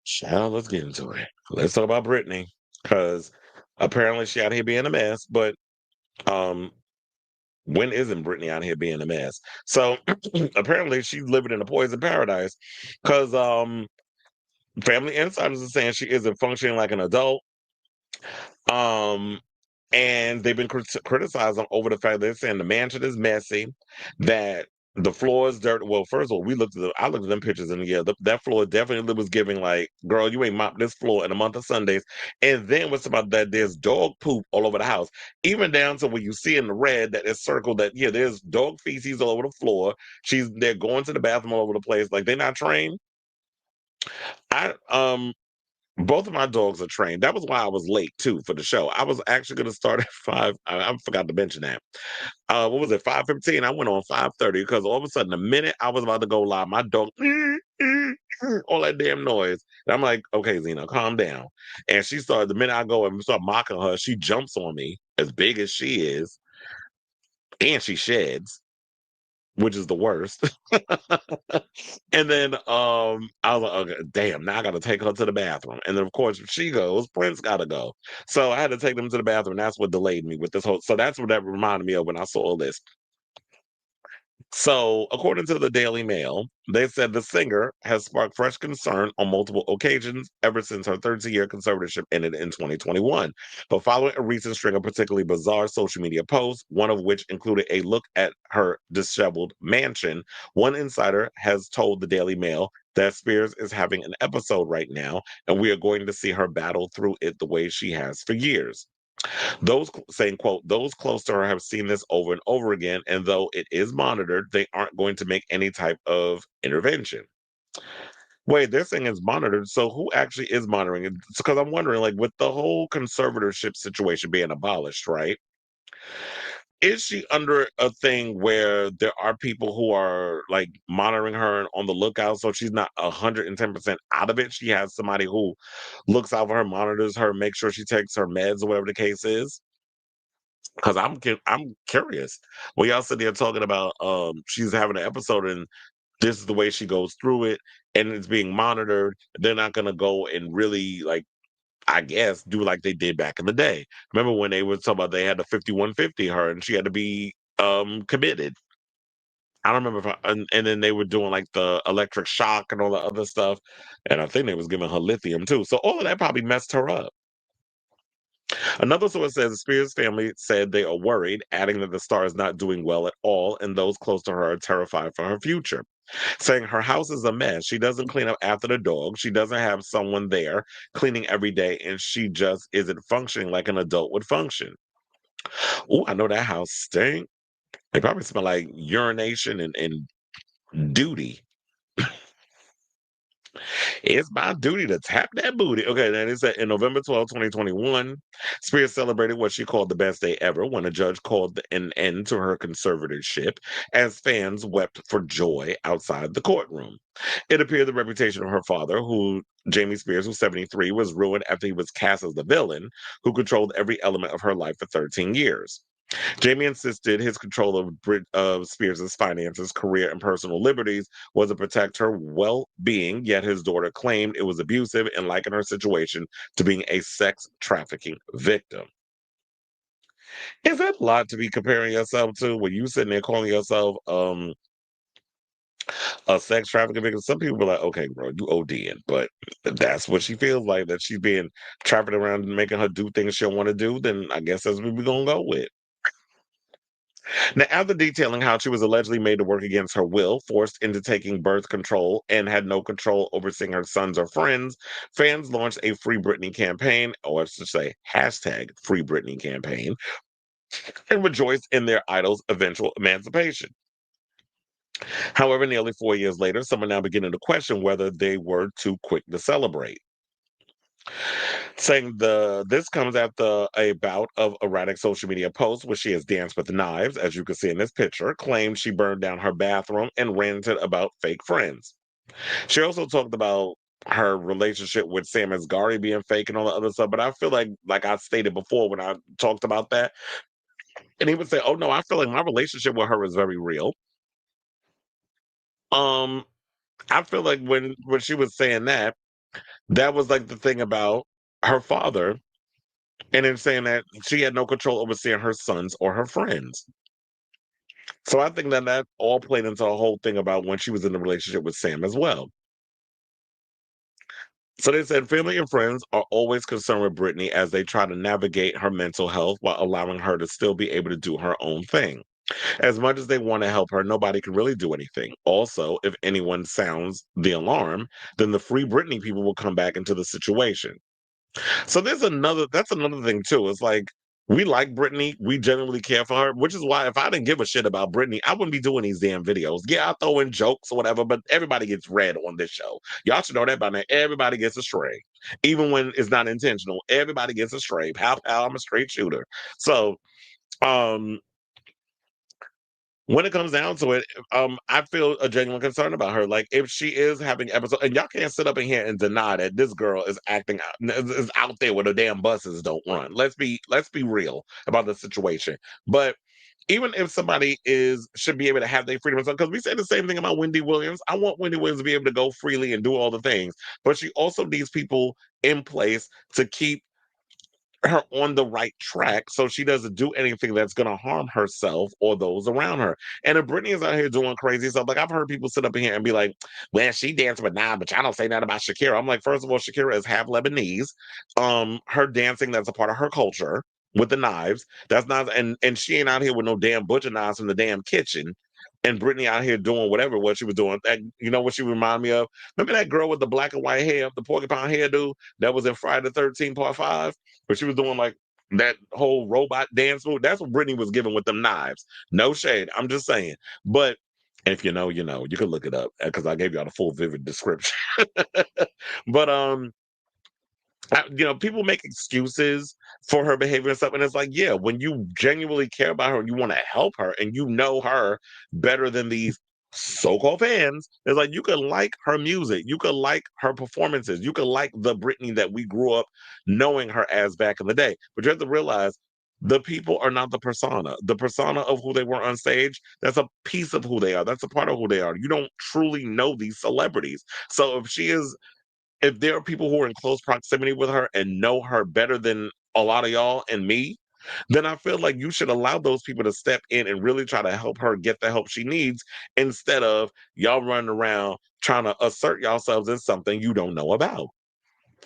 Child, let's get into it. Let's talk about Britney, because apparently she out here being a mess. But um, when isn't Britney out here being a mess? So apparently she's living in a poison paradise, because family insiders are saying she isn't functioning like an adult. Um, and they've been criticizing over the fact they're saying the mansion is messy, that the floor is dirt. Well, first of all, I looked at them pictures, and yeah, that floor definitely was giving like, girl, you ain't mopped this floor in a month of Sundays. And then what's about that? There's dog poop all over the house, even down to where you see in the red that is circled that yeah, there's dog feces all over the floor. They're going to the bathroom all over the place, like they're not trained. I Both of my dogs are trained. That was why I was late too for the show. I was actually going to start at 5. I forgot to mention that. What was it? 5:15. I went on 5:30 because all of a sudden, the minute I was about to go live, my dog all that damn noise. And I'm like, okay, Zena, calm down. And she started the minute I go and start mocking her, she jumps on me as big as she is, and she sheds, which is the worst. And then I was like, okay, damn, now I gotta take her to the bathroom. And then of course if she goes, Prince gotta go. So I had to take them to the bathroom. That's what delayed me with this whole, so that's what that reminded me of when I saw this. So, according to the Daily Mail, they said the singer has sparked fresh concern on multiple occasions ever since her 13-year conservatorship ended in 2021. But following a recent string of particularly bizarre social media posts, one of which included a look at her disheveled mansion, one insider has told the Daily Mail that Spears is having an episode right now, and we are going to see her battle through it the way she has for years. Saying, quote, those close to her have seen this over and over again, and though it is monitored, they aren't going to make any type of intervention. Wait, they're saying it's monitored. So who actually is monitoring it? Because I'm wondering, like, with the whole conservatorship situation being abolished, right? Is she under a thing where there are people who are like monitoring her and on the lookout, so she's not 110% out of it? She has somebody who looks out for her, monitors her, makes sure she takes her meds or whatever the case is. Because I'm curious. Well, y'all sit there talking about she's having an episode and this is the way she goes through it, and it's being monitored. They're not gonna go and really like, I guess, do like they did back in the day. Remember when they were talking about they had the 5150 her and she had to be committed. I don't remember if and then they were doing like the electric shock and all the other stuff. And I think they was giving her lithium too. So all of that probably messed her up. Another source says the Spears family said they are worried, adding that the star is not doing well at all, and those close to her are terrified for her future. Saying her house is a mess. She doesn't clean up after the dog. She doesn't have someone there cleaning every day, and she just isn't functioning like an adult would function. Oh, I know that house stink. They probably smell like urination and duty. It's my duty to tap that booty. Okay, then it said in November 12th, 2021, Spears celebrated what she called the best day ever when a judge called an end to her conservatorship as fans wept for joy outside the courtroom. It appeared the reputation of her father, Jamie Spears, who's 73, was ruined after he was cast as the villain who controlled every element of her life for 13 years. Jamie insisted his control of Spears's finances, career, and personal liberties was to protect her well-being, yet his daughter claimed it was abusive and likened her situation to being a sex trafficking victim. Is that a lot to be comparing yourself to when you sitting there calling yourself a sex trafficking victim? Some people are like, okay, bro, you ODing, but that's what she feels like, that she's being trafficked around and making her do things she don't want to do, then I guess that's what we're gonna go with. Now, after detailing how she was allegedly made to work against her will, forced into taking birth control, and had no control over seeing her sons or friends, fans launched a Free Britney campaign, or I should say, hashtag Free Britney campaign, and rejoiced in their idol's eventual emancipation. However, nearly 4 years later, some are now beginning to question whether they were too quick to celebrate. Saying this comes after a bout of erratic social media posts where she has danced with knives, as you can see in this picture, claimed she burned down her bathroom, and ranted about fake friends. She also talked about her relationship with Sam Asghari being fake and all the other stuff, but I feel like I stated before when I talked about that, and he would say, "Oh no, I feel like my relationship with her is very real." Um, I feel like when she was saying that. That was like the thing about her father, and then saying that she had no control over seeing her sons or her friends. So I think that that all played into a whole thing about when she was in the relationship with Sam as well. So they said family and friends are always concerned with Brittany as they try to navigate her mental health while allowing her to still be able to do her own thing. As much as they want to help her, nobody can really do anything. Also, if anyone sounds the alarm, then the Free Britney people will come back into the situation. So that's another thing too. It's like we like Britney, we genuinely care for her, which is why if I didn't give a shit about Britney, I wouldn't be doing these damn videos. Yeah, I throw in jokes or whatever, but everybody gets red on this show. Y'all should know that by now. Everybody gets a stray, even when it's not intentional. Everybody gets a stray. Pow pow, I'm a straight shooter. So um when it comes down to it, I feel a genuine concern about her. Like, if she is having episodes, and y'all can't sit up in here and deny that this girl is acting out, is out there where the damn buses don't run. Let's be real about the situation. But even if somebody is should be able to have their freedom, because we say the same thing about Wendy Williams. I want Wendy Williams to be able to go freely and do all the things, but she also needs people in place to keep her on the right track so she doesn't do anything that's going to harm herself or those around her. And if Britney is out here doing crazy stuff, like I've heard people sit up in here and be like, well, she danced with Nah, but y'all don't say nothing about Shakira. I'm like, first of all, Shakira is half Lebanese. Her dancing, that's a part of her culture with the knives. That's not, and she ain't out here with no damn butcher knives in the damn kitchen. And Britney out here doing whatever what she was doing. That, you know what she reminded me of? Remember that girl with the black and white hair, the porcupine hairdo that was in Friday the 13th Part 5? But she was doing like that whole robot dance move. That's what Britney was giving with them knives. No shade. I'm just saying. But if you know, you know. You can look it up because I gave y'all the full vivid description. But people make excuses for her behavior and stuff, and it's like, yeah, when you genuinely care about her and you want to help her, and you know her better than these so-called fans, it's like you can like her music, you can like her performances, you can like the Britney that we grew up knowing her as back in the day. But you have to realize the people are not the persona. The persona of who they were on stage, that's a piece of who they are. That's a part of who they are. You don't truly know these celebrities. So if there are people who are in close proximity with her and know her better than a lot of y'all and me, then I feel like you should allow those people to step in and really try to help her get the help she needs instead of y'all running around trying to assert yourselves in something you don't know about.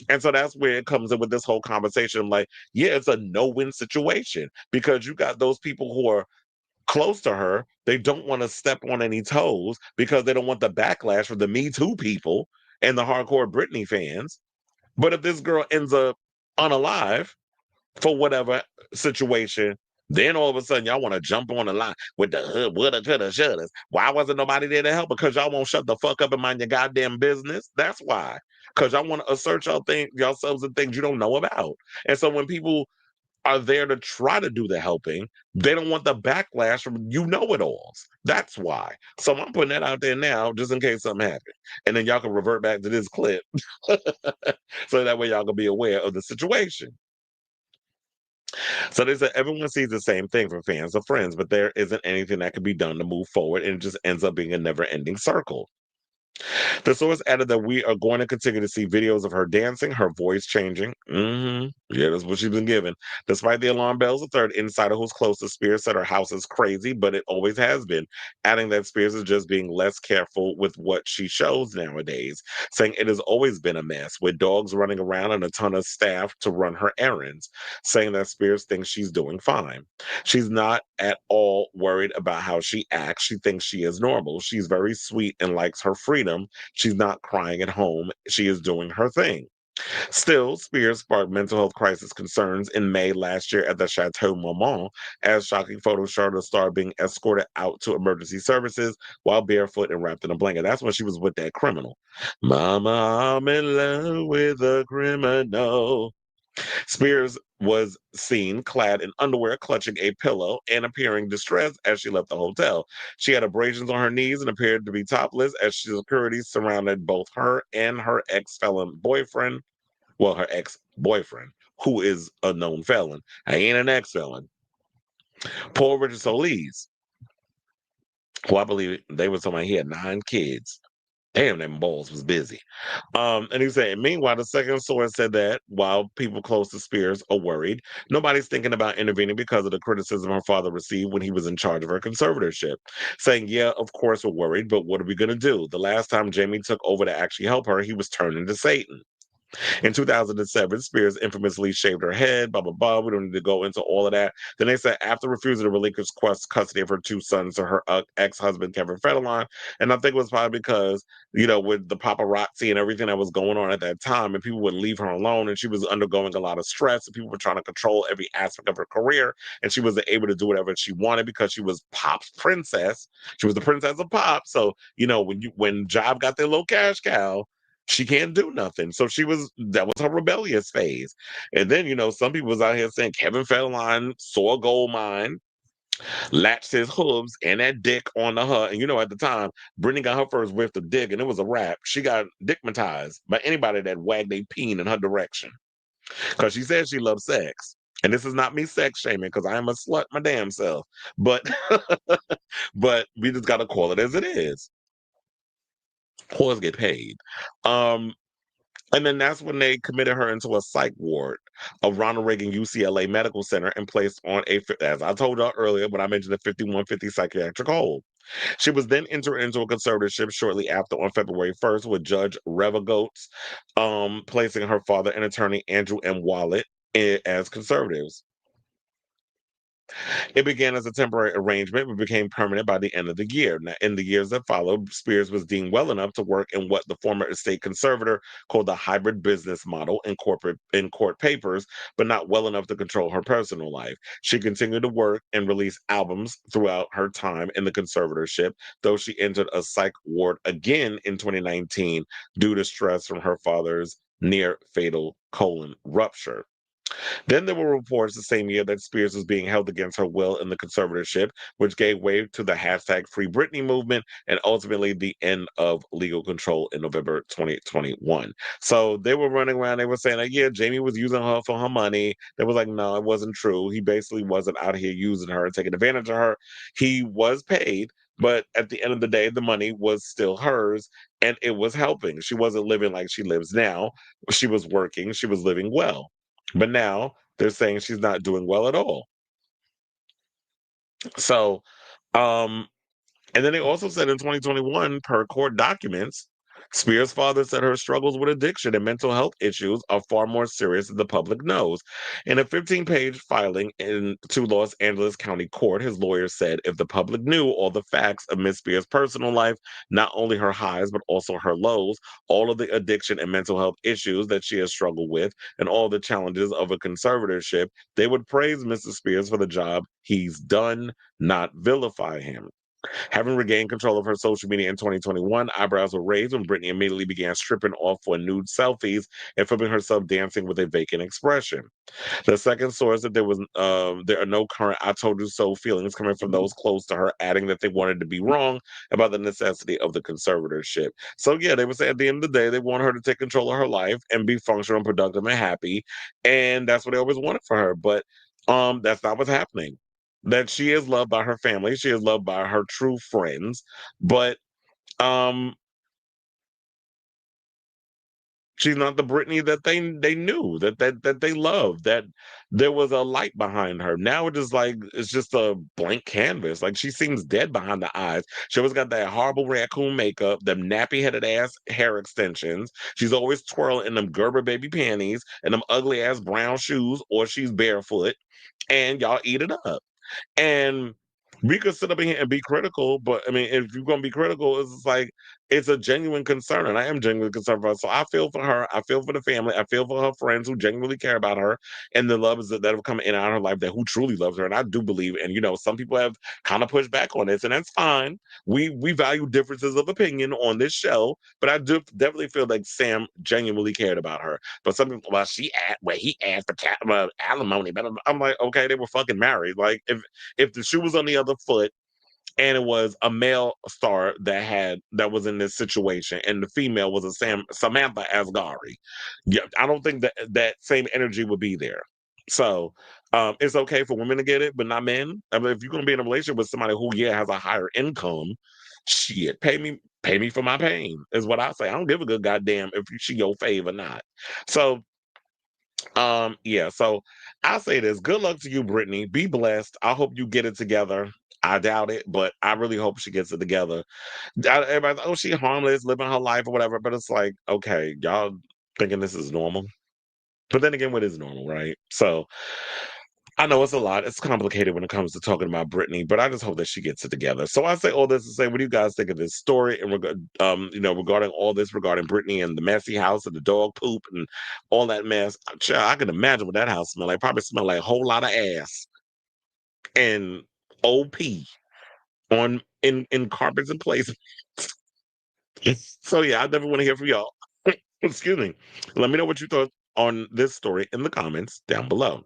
And so that's where it comes in with this whole conversation. Like, yeah, it's a no-win situation because you got those people who are close to her. They don't want to step on any toes because they don't want the backlash from the Me Too people and the hardcore Britney fans. But if this girl ends up unalive for whatever situation, then all of a sudden y'all want to jump on the line with the hood, woulda, coulda, shoulda. Why wasn't nobody there to help? Because y'all won't shut the fuck up and mind your goddamn business. That's why. Because y'all want to assert yourselves in things you don't know about. And so when people are there to try to do the helping, they don't want the backlash from you know it alls. That's why. So I'm putting that out there now just in case something happens. And then y'all can revert back to this clip so that way y'all can be aware of the situation. So they said everyone sees the same thing from fans of friends, but there isn't anything that can be done to move forward, and it just ends up being a never ending circle. The source added that we are going to continue to see videos of her dancing, her voice changing. Yeah, that's what she's been given. Despite the alarm bells, a third insider who's close to Spears said her house is crazy, but it always has been, adding that Spears is just being less careful with what she shows nowadays, saying it has always been a mess with dogs running around and a ton of staff to run her errands, saying that Spears thinks she's doing fine. She's not at all worried about how she acts. She thinks she is normal. She's very sweet and likes her freedom. She's not crying at home. She is doing her thing. Still, Spears sparked mental health crisis concerns in May last year at the Chateau Marmont as shocking photos showed the star being escorted out to emergency services while barefoot and wrapped in a blanket. That's when she was with that criminal. Mama, I'm in love with a criminal. Spears was seen clad in underwear, clutching a pillow and appearing distressed as she left the hotel. She had abrasions on her knees and appeared to be topless as security surrounded both her and her ex-felon boyfriend. Well, her ex-boyfriend, who is a known felon. I ain't an ex-felon. Paul Richard Solis, who I believe they were talking about he had 9 kids. Damn, them balls was busy. And he said, meanwhile, the second source said that while people close to Spears are worried, nobody's thinking about intervening because of the criticism her father received when he was in charge of her conservatorship. Saying, yeah, of course we're worried, but what are we going to do? The last time Jamie took over to actually help her, he was turned into Satan. In 2007, Spears infamously shaved her head, blah, blah, blah. We don't need to go into all of that. Then they said after refusing to relinquish custody of her two sons to her ex husband, Kevin Federline, and I think it was probably because, with the paparazzi and everything that was going on at that time, and people wouldn't leave her alone, and she was undergoing a lot of stress, and people were trying to control every aspect of her career, and she wasn't able to do whatever she wanted because she was Pop's princess. She was the princess of Pop. So, when Job got their little cash cow, she can't do nothing. So that was her rebellious phase. And then, some people was out here saying Kevin Federline saw a gold mine, latched his hooves and that dick onto her. And at the time, Brittany got her first whiff of dick and it was a wrap. She got dickmatized by anybody that wagged a peen in her direction. Because she said she loves sex. And this is not me sex shaming because I am a slut my damn self. But but we just gotta call it as it is. Whores get paid. Um And then that's when they committed her into a psych ward of Ronald Reagan UCLA Medical Center and placed on as I told you earlier, when I mentioned the 5150 psychiatric hold. She was then entered into a conservatorship shortly after on February 1st with Judge Revogoats, placing her father and attorney Andrew M. Wallet as conservatives. It began as a temporary arrangement but became permanent by the end of the year. Now, in the years that followed, Spears was deemed well enough to work in what the former estate conservator called the hybrid business model in court papers, but not well enough to control her personal life. She continued to work and release albums throughout her time in the conservatorship, though she entered a psych ward again in 2019 due to stress from her father's near fatal colon rupture. Then there were reports the same year that Spears was being held against her will in the conservatorship, which gave way to the hashtag Free Britney movement and ultimately the end of legal control in November 2021. So they were running around, they were saying, like, yeah, Jamie was using her for her money. They was like, no, it wasn't true. He basically wasn't out here using her and taking advantage of her. He was paid. But at the end of the day, the money was still hers and it was helping. She wasn't living like she lives now. She was working, she was living well. But now they're saying she's not doing well at all. So, um, and then they also said in 2021, per court documents, Spears' father said her struggles with addiction and mental health issues are far more serious than the public knows. In a 15-page filing to Los Angeles County Court, his lawyer said if the public knew all the facts of Miss Spears' personal life, not only her highs, but also her lows, all of the addiction and mental health issues that she has struggled with, and all the challenges of a conservatorship, they would praise Mr. Spears for the job he's done, not vilify him. Having regained control of her social media in 2021, eyebrows were raised when Britney immediately began stripping off for nude selfies and filming herself dancing with a vacant expression. The second source that there are no current "I told you so" feelings coming from those close to her, adding that they wanted to be wrong about the necessity of the conservatorship. So yeah, they would say at the end of the day they want her to take control of her life and be functional, productive, and happy, and that's what they always wanted for her. But that's not what's happening. That she is loved by her family, she is loved by her true friends, but um she's not the Britney that they knew, that they loved, that there was a light behind her. Now it's just a blank canvas. Like, she seems dead behind the eyes. She always got that horrible raccoon makeup, them nappy-headed ass hair extensions. She's always twirling in them Gerber baby panties and them ugly ass brown shoes, or she's barefoot, and y'all eat it up. And we could sit up in here and be critical, but I mean, if you're gonna be critical, it's just like it's a genuine concern, and I am genuinely concerned for her. So I feel for her, I feel for the family, I feel for her friends who genuinely care about her, and the lovers that have come in and out of her life that who truly loves her. And I do believe, and some people have kind of pushed back on this, and that's fine. We value differences of opinion on this show, but I do definitely feel like Sam genuinely cared about her. But some people, well, he asked for alimony, but I'm like, okay, they were fucking married. Like, if the shoe was on the other foot and it was a male star that was in this situation and the female was a Samantha Asghari, yeah, I don't think that same energy would be there. So it's okay for women to get it, but not men. I mean, if you're gonna be in a relationship with somebody who, yeah, has a higher income, shit, pay me. pay me for my pain, is what I say. I don't give a good goddamn if she your fave or not. So, yeah, so I say this. Good luck to you, Brittany. Be blessed. I hope you get it together. I doubt it, but I really hope she gets it together. Everybody's like, oh, she harmless, living her life or whatever. But it's like, okay, y'all thinking this is normal. But then again, what is normal, right? So I know it's a lot. It's complicated when it comes to talking about Britney, but I just hope that she gets it together. So I say all this to say, what do you guys think of this story? And regarding all this regarding Britney and the messy house and the dog poop and all that mess. Child, I can imagine what that house smell like. Probably smell like a whole lot of ass and OP on in carpets and places. So yeah, I definitely want to hear from y'all. Excuse me. Let me know what you thought on this story in the comments down below.